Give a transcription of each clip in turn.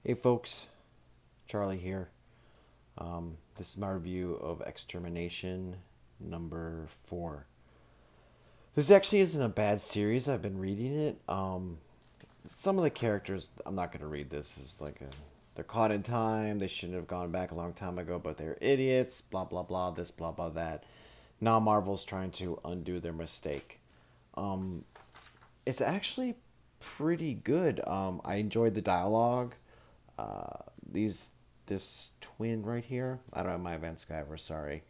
Hey folks, Charlie here. This is my review of Extermination number 4. This actually isn't a bad series. I've been reading it. Some of the characters, I'm not going to read this. It's like they're caught in time. They shouldn't have gone back a long time ago, but they're idiots. Blah, blah, blah, this, blah, blah, that. Now Marvel's trying to undo their mistake. It's actually pretty good. I enjoyed the dialogue. This twin right here, I don't have my advanced Skyver, sorry.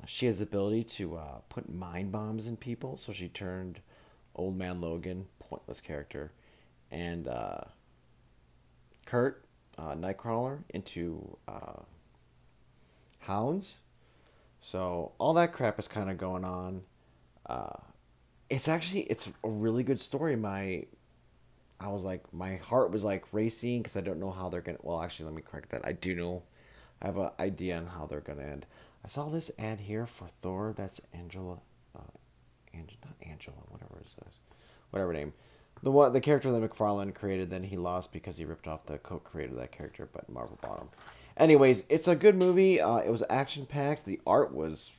She has the ability to put mind bombs in people, so she turned Old Man Logan, pointless character, and Kurt, Nightcrawler, into hounds. So all that crap is kind of going on. It's a really good story. I was like, my heart was like racing because I don't know how they're gonna. Well, actually, let me correct that. I do know. I have an idea on how they're gonna end. I saw this ad here for Thor. That's Angela, not Angela, whatever it says, whatever name. The character that McFarlane created, then he lost because he ripped off the co-creator of that character, but Marvel bought him. Anyways, it's a good movie. It was action packed. The art was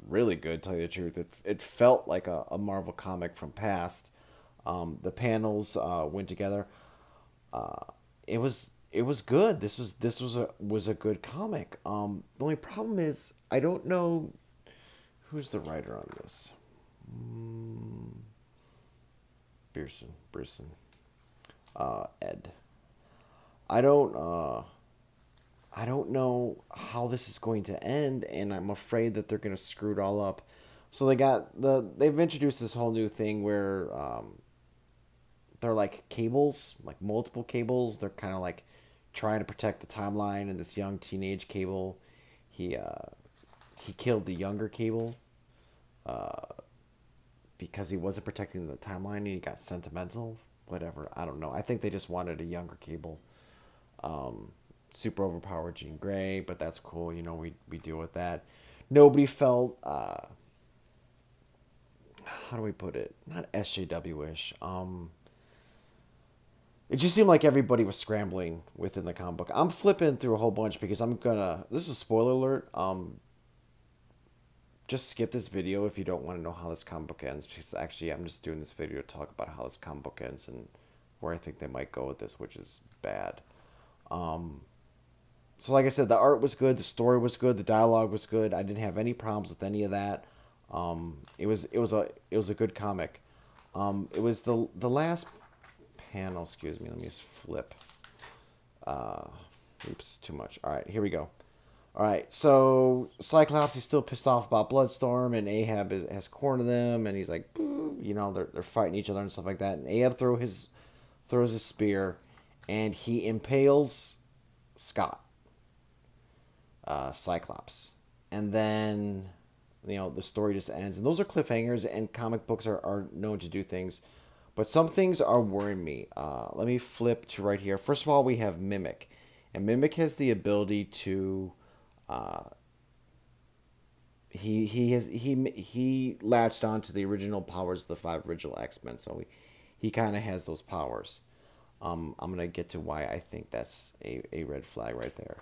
really good. To tell you the truth, it felt like a Marvel comic from past. The panels went together. It was good. This was a good comic. The only problem is I don't know who's the writer on this. Beerson, Ed. I don't I don't know how this is going to end, and I'm afraid that they're gonna screw it all up. So they've introduced this whole new thing where they're like cables, like multiple cables. They're kind of like trying to protect the timeline. And this young teenage Cable, he killed the younger Cable because he wasn't protecting the timeline and he got sentimental. Whatever, I don't know. I think they just wanted a younger Cable. Super overpowered Jean Grey, but that's cool. You know, we deal with that. Nobody felt how do we put it? Not SJW-ish. It just seemed like everybody was scrambling within the comic book. I'm flipping through a whole bunch because this is a spoiler alert. Just skip this video if you don't want to know how this comic book ends, because actually I'm just doing this video to talk about how this comic book ends and where I think they might go with this, which is bad. So like I said, the art was good, the story was good, the dialogue was good. I didn't have any problems with any of that. It was a good comic. It was the last panel. Excuse me. Let me just flip. Oops, too much. All right, here we go. All right, so Cyclops is still pissed off about Bloodstorm, and Ahab has cornered them, and he's like, boo, you know, they're fighting each other and stuff like that. And Ahab throws his spear, and he impales Scott, Cyclops, and then the story just ends. And those are cliffhangers, and comic books are known to do things, but some things are worrying me. Let me flip to right here. First of all, we have Mimic, and Mimic has the ability to he latched on to the original powers of the 5 original X-Men, so he kind of has those powers. I'm gonna get to why I think that's a red flag right there.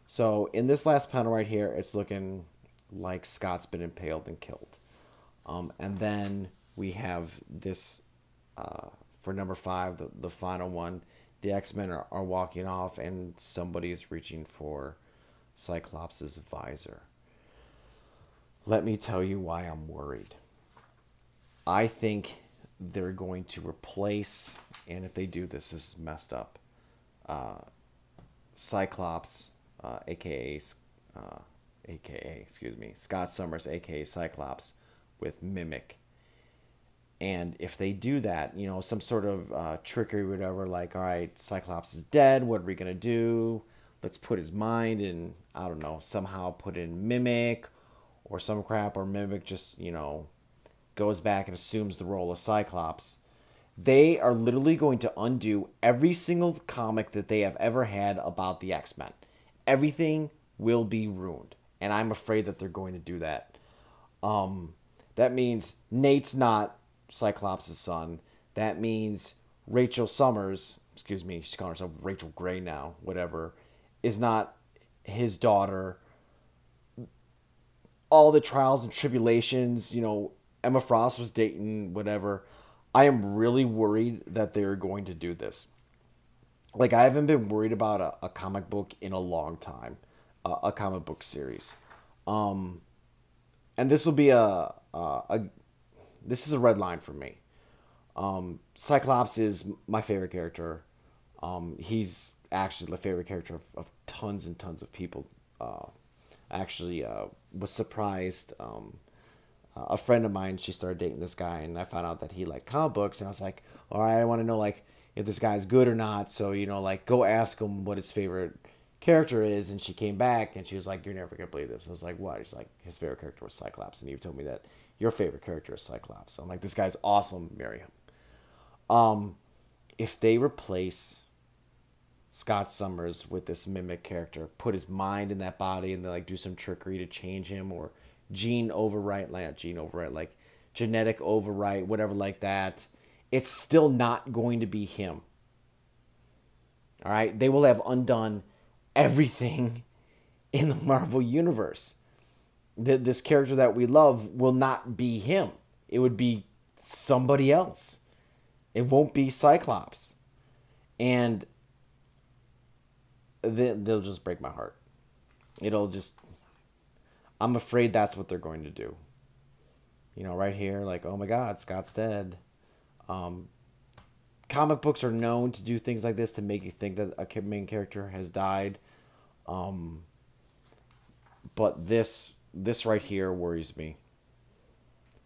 So in this last panel right here, it's looking like Scott's been impaled and killed. And then we have this for number 5, the final one. The X-Men are walking off, and somebody is reaching for Cyclops' visor. Let me tell you why I'm worried. I think they're going to replace, and if they do this is messed up, Cyclops, aka Scott Summers, aka Cyclops, with Mimic. And if they do that, some sort of trickery or whatever, like, all right, Cyclops is dead, what are we going to do? Let's put his mind in, I don't know, somehow put in Mimic or some crap, or Mimic just, goes back and assumes the role of Cyclops. They are literally going to undo every single comic that they have ever had about the X-Men. Everything will be ruined, and I'm afraid that they're going to do that. That means Nate's not Cyclops' son. That means Rachel Summers, excuse me, she's calling herself Rachel Gray now, whatever, is not his daughter. All the trials and tribulations, Emma Frost was dating, whatever. I am really worried that they're going to do this. Like, I haven't been worried about a comic book in a long time, a comic book series. And this will be this is a red line for me. Cyclops is my favorite character. He's actually the favorite character of tons and tons of people. Actually, was surprised. A friend of mine, she started dating this guy, and I found out that he liked comic books, and I was like, all right, I want to know like if this guy's good or not. So like go ask him what his favorite character is, and she came back and she was like, "You're never gonna believe this." I was like, "What?" She's like, "His favorite character was Cyclops, and you told me that your favorite character is Cyclops." So I'm like, "This guy's awesome. Marry him." If they replace Scott Summers with this mimic character, put his mind in that body, and they like do some trickery to change him, or gene overwrite, like not gene overwrite, like genetic overwrite, whatever like that, it's still not going to be him. All right, they will have undone everything in the Marvel universe. This character that we love will not be him. It would be somebody else. It won't be Cyclops. And they'll just break my heart. I'm afraid that's what they're going to do. Right here, like, oh my God, Scott's dead. Comic books are known to do things like this to make you think that a main character has died. But this right here worries me.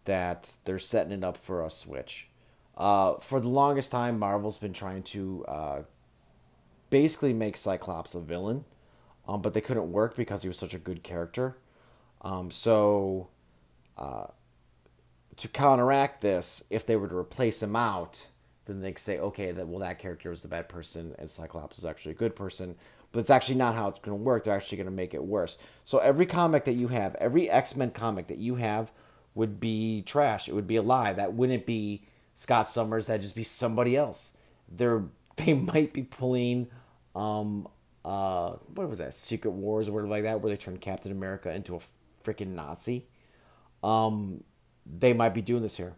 That they're setting it up for a switch. For the longest time, Marvel's been trying to basically make Cyclops a villain, but they couldn't work because he was such a good character. So to counteract this, if they were to replace him out, then they could say, okay, that character was the bad person and Cyclops was actually a good person. But it's actually not how it's going to work. They're actually going to make it worse. So every comic that you have, every X-Men comic that you have would be trash. It would be a lie. That wouldn't be Scott Summers. That'd just be somebody else. They might be pulling, what was that, Secret Wars or whatever like that, where they turned Captain America into a freaking Nazi. They might be doing this here.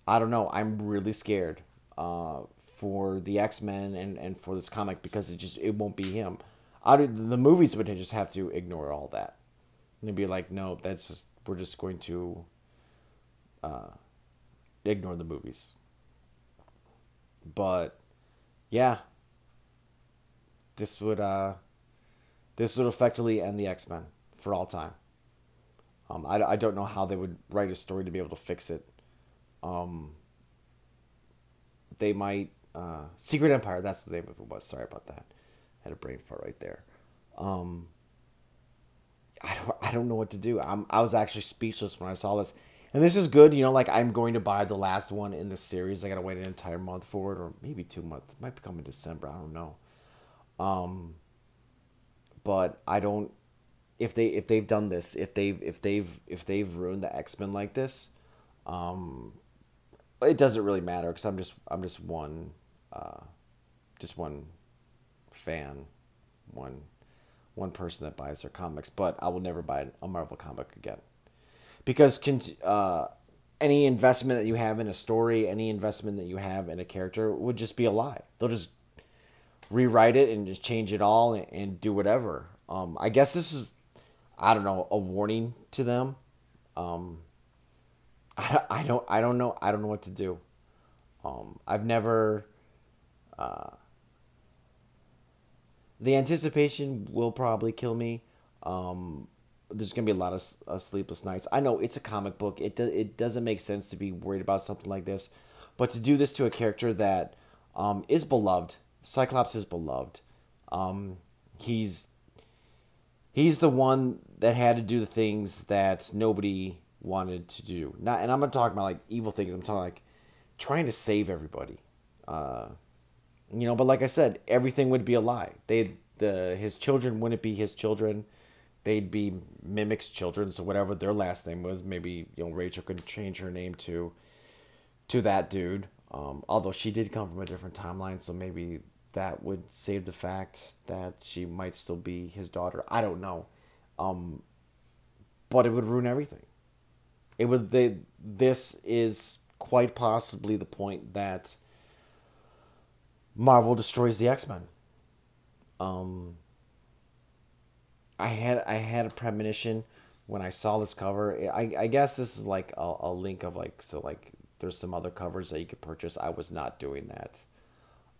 I don't know. I'm really scared for the X-Men and for this comic because it won't be him. The movies would just have to ignore all that. And they'd be like, no, we're just going to ignore the movies. But yeah, this would effectively end the X-Men for all time. I don't know how they would write a story to be able to fix it. They might Secret Empire. That's the name of it was. Sorry about that. Had a brain fart right there. I don't know what to do. I was actually speechless when I saw this, and this is good. Like I'm going to buy the last one in the series. I gotta wait an entire month for it, or maybe 2 months. It might come in December. I don't know. But I don't. If they've done this, if they've ruined the X-Men like this, it doesn't really matter because I'm just one fan, one person that buys their comics. But I will never buy a Marvel comic again because any investment that you have in a story, any investment that you have in a character would just be a lie. They'll just rewrite it and just change it all and do whatever. I guess this is, I don't know, a warning to them. I don't know what to do. I've never. The anticipation will probably kill me. There's gonna be a lot of sleepless nights. I know it's a comic book. It doesn't make sense to be worried about something like this, but to do this to a character that is beloved, Cyclops is beloved. He's the one that had to do the things that nobody wanted to do. And I'm not talking about like evil things. I'm talking like trying to save everybody. But like I said, everything would be a lie. His children wouldn't be his children. They'd be Mimic's children. So whatever their last name was, maybe Rachel could change her name to that dude. Although she did come from a different timeline, so maybe that would save the fact that she might still be his daughter. I don't know. Um, but it would ruin everything. It would. This is quite possibly the point that Marvel destroys the X Men. Um, I had a premonition when I saw this cover. I guess this is like a link of like, so like there's some other covers that you could purchase. I was not doing that.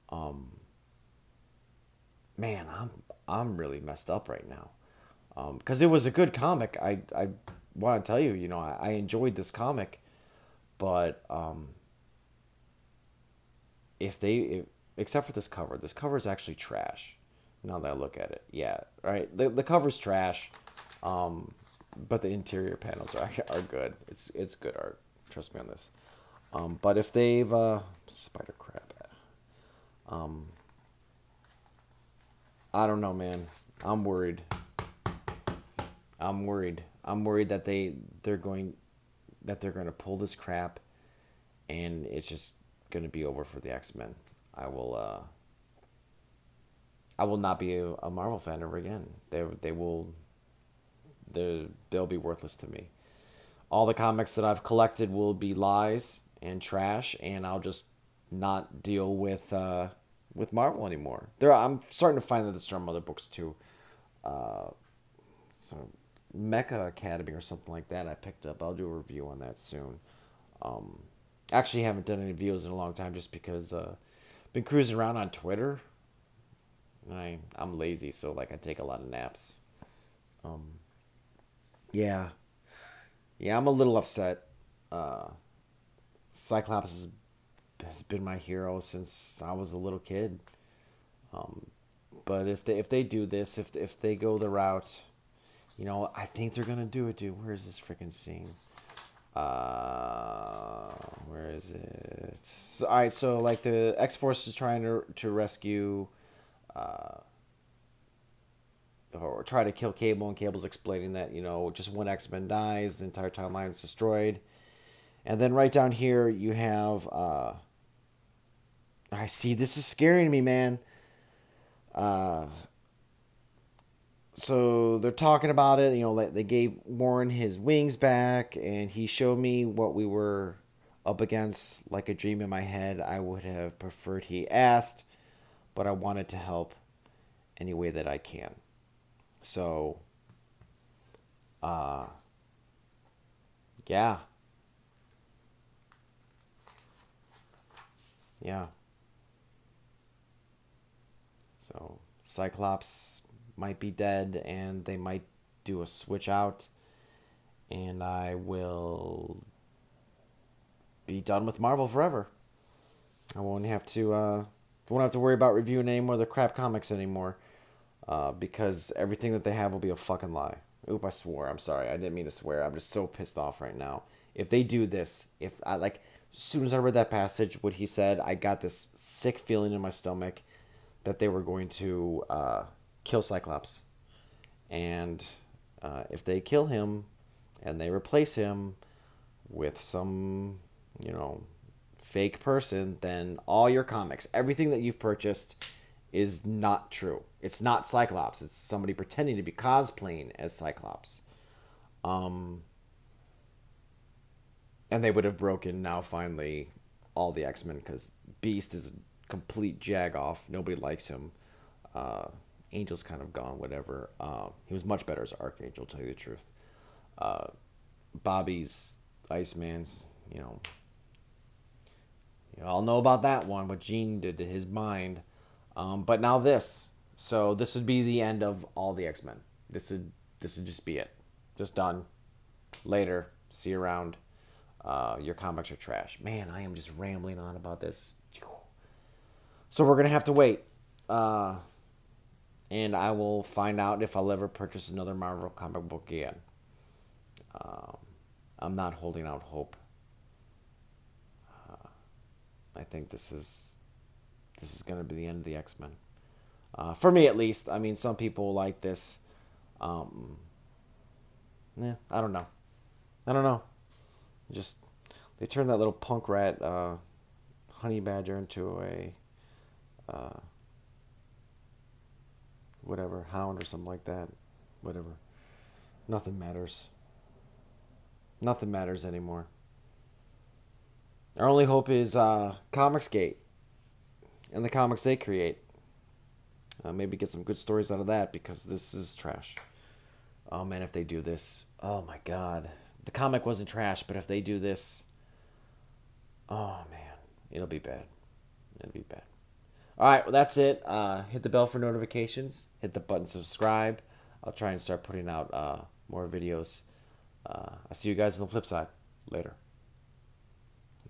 Um, Man, I'm really messed up right now. Because it was a good comic. I want to tell you, I enjoyed this comic, but if except for this cover is actually trash. Now that I look at it, yeah, right. The cover's trash, but the interior panels are good. It's good art. Trust me on this. But if they've spider crap, um, I don't know, man. I'm worried. I'm worried. I'm worried that they're going to pull this crap, and it's just going to be over for the X-Men. I will I will not be a Marvel fan ever again. They'll be worthless to me. All the comics that I've collected will be lies and trash, and I'll just not deal with Marvel anymore. I'm starting to find that there's some other books too. Uh, so Mecha Academy or something like that I picked up. I'll do a review on that soon. Um, Actually haven't done any videos in a long time just because been cruising around on Twitter. And I'm lazy, so like I take a lot of naps. Um, yeah, yeah, I'm a little upset. Uh, Cyclops has been my hero since I was a little kid. Um, but if they do this, if they go the route, I think they're gonna do it, dude. Where is this freaking scene? Where is it? So, all right, so like the X Force is trying to rescue, uh, or try to kill Cable, and Cable's explaining that just one X Men dies, the entire timeline is destroyed, and then right down here you have I see this is scaring me, man. Uh, so they're talking about it. Like they gave Warren his wings back, and he showed me what we were up against, like a dream in my head. I would have preferred he asked, but I wanted to help any way that I can. So, uh, yeah, yeah. So Cyclops might be dead, and they might do a switch out, and I will be done with Marvel forever. I won't have to worry about reviewing any more of the crap comics anymore, because everything that they have will be a fucking lie. Oop, I swore. I'm sorry. I didn't mean to swear. I'm just so pissed off right now. If they do this, if I like, as soon as I read that passage, what he said, I got this sick feeling in my stomach that they were going to kill Cyclops. And if they kill him and they replace him with some, fake person, then all your comics, everything that you've purchased, is not true. It's not Cyclops. It's somebody pretending to be cosplaying as Cyclops. Um, and they would have broken now finally all the X-Men, because Beast is a complete jag-off. Nobody likes him. Angel's kind of gone, whatever. He was much better as Archangel, to tell you the truth. Uh, Bobby's Iceman's, you all know about that one, what Jean did to his mind. But now this. So this would be the end of all the X-Men. This would just be it. Just done. Later. See you around. Your comics are trash. Man, I am just rambling on about this. So we're going to have to wait. And I will find out if I'll ever purchase another Marvel comic book again. Um, I'm not holding out hope. I think this is going to be the end of the X-Men. For me, at least. I mean, some people like this. I don't know. I don't know. Just, they turned that little punk rat honey badger into a whatever hound or something like that. Whatever. Nothing matters. Nothing matters anymore. Our only hope is Comicsgate and the comics they create. Maybe get some good stories out of that because this is trash. Oh man, if they do this, oh my god, the comic wasn't trash, but if they do this, oh man, it'll be bad. It'll be bad. All right, well that's it. Hit the bell for notifications. Hit the button subscribe. I'll try and start putting out more videos. I'll see you guys on the flip side. Later.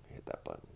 Hit that button.